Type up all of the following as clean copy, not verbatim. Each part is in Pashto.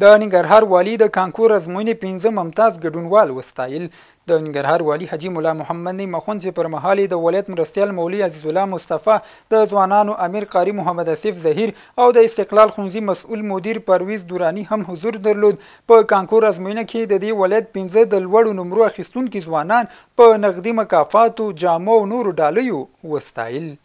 د ننګرهار والي د کانکور ازموینې 5 ممتاز ګډونوال وستایل. د ننګرهار والي حاجي مولا محمد نعیم مخون چې پر مهال د ولایت مرستیال مولوي عزیز الله مصطفی د ځوانانو امیر قاری محمد اسف ظهیر او د استقلال ښوونځي مسؤل مدیر پرویز دورانی هم حضور درلود. په کانکور ازموینه کې د دې ولایت 15 د لوړو نمرو اخیستونکي ځوانان په نغدي مکافاتو، جامو او نورو ډالیو وستایل.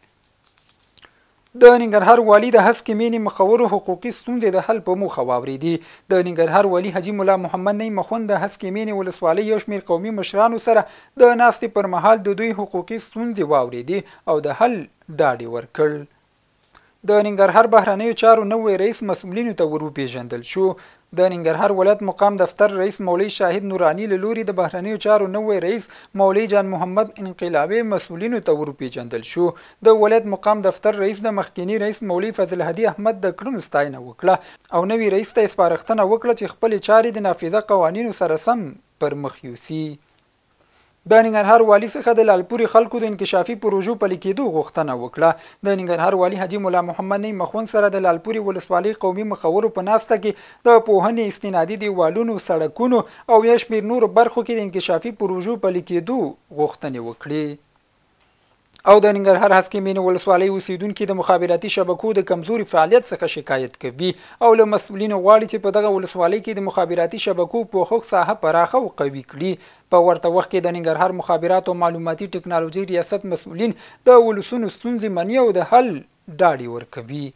د ننګرهار والي د هسکې مینې مخورو حقوقي ستونزې د حل په موخه واورېدې. د ننګرهار والي حاجي مولا محمد نعیم مخون د هسکې مینې ولسوالۍ یو شمېر قومي مشرانو سره د ناستې پر مهال د دوی حقوقي ستونزې واورېدې او د حل ډاډ یې ورکړ. د ننګرهار بهرنیو چارو نوی رئیس مسؤلینو ته وروپېژندل شو. د ننګرهار ولایت مقام دفتر رئیس مولوي شاهد نوراني له لوري د بهرنیو چارو نوی رئیس مولوي جان محمد انقلابي مسؤلینو ته وروپېژندل شو. د ولایت مقام دفتر رئیس د مخکینی رئیس مولوي فضل هدي احمد د کړنو ستاینه وکړه او نوی رئیس ته سپارښتنه وکړه چې خپلې چارې د نافذه قوانینو سره سم پر مخ یوسي. د ننګرهار والي څخه د لالپورې خلکو د انکشافي پروژو پلي کېدو غوښتنه وکړه. د ننګرهار والي حاجي مولا محمد نعیم مخون سره د لالپورې ولسوالۍ قومي مخورو په ناسته کې د پوهنې استنادي دیوالونو، سړکونو او یو شمېر نورو برخو کې د انکشافي پروژو پلي کېدو غوښتنې وکړې. او د ننګرهار هسکې مینې ولسوالۍ اوسیدونکي د مخابراتي شبکو د کمزوري فعالیت څخه شکایت کوي او له مسؤلینو غواړي چې په دغه ولسوالۍ کې د مخابراتي شبکو پوښښ ساحه پراخه او قوي کړي. په ورته وخت کې د ننګرهار مخابرات او معلوماتي ټکنالوژي ریاست مسؤلین د ولسونو ستونزې مني او د حل ډاډ ورکوي.